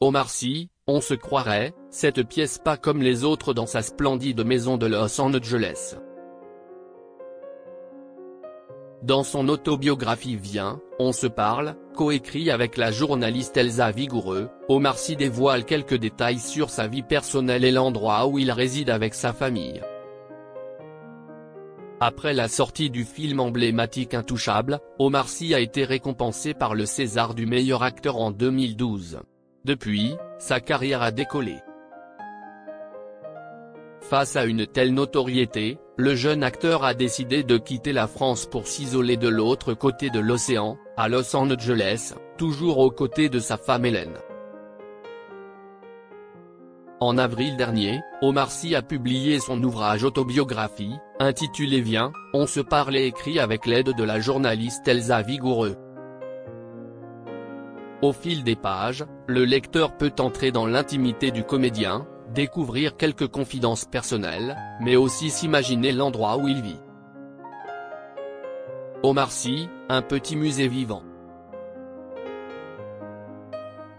Omar Sy, on se croirait, cette pièce pas comme les autres dans sa splendide maison de Los Angeles. Dans son autobiographie Viens, on se parle, coécrit avec la journaliste Elsa Vigoureux, Omar Sy dévoile quelques détails sur sa vie personnelle et l'endroit où il réside avec sa famille. Après la sortie du film emblématique Intouchable, Omar Sy a été récompensé par le César du meilleur acteur en 2012. Depuis, sa carrière a décollé. Face à une telle notoriété, le jeune acteur a décidé de quitter la France pour s'isoler de l'autre côté de l'océan, à Los Angeles, toujours aux côtés de sa femme Hélène. En avril dernier, Omar Sy a publié son ouvrage autobiographie, intitulé Viens, on se parle et écrit avec l'aide de la journaliste Elsa Vigoureux. Au fil des pages, le lecteur peut entrer dans l'intimité du comédien, découvrir quelques confidences personnelles, mais aussi s'imaginer l'endroit où il vit. Omar Sy, un petit musée vivant.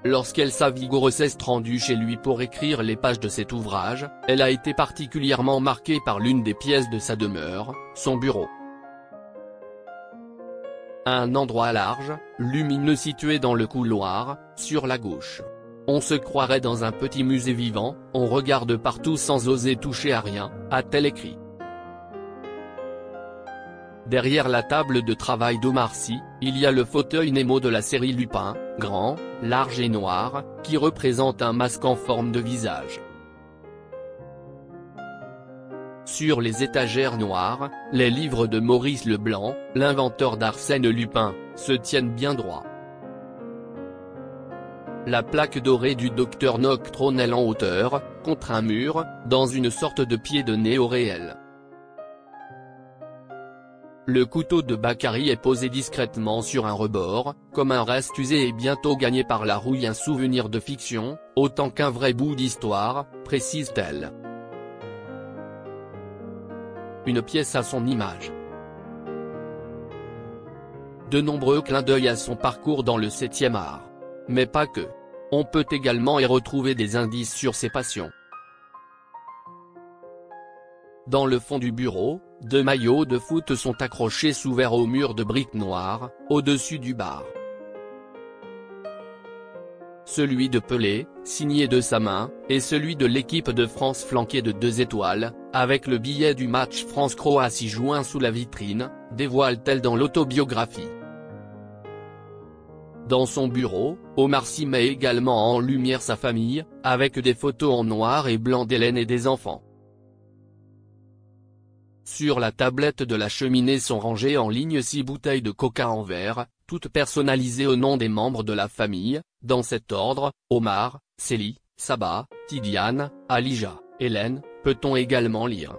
Lorsqu'Elsa Vigoureux s'est rendue chez lui pour écrire les pages de cet ouvrage, elle a été particulièrement marquée par l'une des pièces de sa demeure, son bureau. Un endroit large, lumineux situé dans le couloir, sur la gauche. On se croirait dans un petit musée vivant, on regarde partout sans oser toucher à rien, a-t-elle écrit. Derrière la table de travail d'Omar Sy, il y a le fauteuil Nemo de la série Lupin, grand, large et noir, qui représente un masque en forme de visage. Sur les étagères noires, les livres de Maurice Leblanc, l'inventeur d'Arsène Lupin, se tiennent bien droit. La plaque dorée du docteur Nock trône en hauteur, contre un mur, dans une sorte de pied de nez au réel. Le couteau de Bakary est posé discrètement sur un rebord, comme un reste usé et bientôt gagné par la rouille, un souvenir de fiction, autant qu'un vrai bout d'histoire, précise-t-elle. Une pièce à son image. De nombreux clins d'œil à son parcours dans le 7e art. Mais pas que. On peut également y retrouver des indices sur ses passions. Dans le fond du bureau, 2 maillots de foot sont accrochés sous verre au mur de briques noires, au-dessus du bar. Celui de Pelé, signé de sa main, et celui de l'équipe de France flanqué de 2 étoiles, avec le billet du match France-Croatie joint sous la vitrine, dévoile-t-elle dans l'autobiographie. Dans son bureau, Omar Sy met également en lumière sa famille, avec des photos en noir et blanc d'Hélène et des enfants. Sur la tablette de la cheminée sont rangées en ligne 6 bouteilles de coca en verre, toutes personnalisées au nom des membres de la famille, dans cet ordre: Omar, Célie, Saba, Tidiane, Alija, Hélène, peut-on également lire.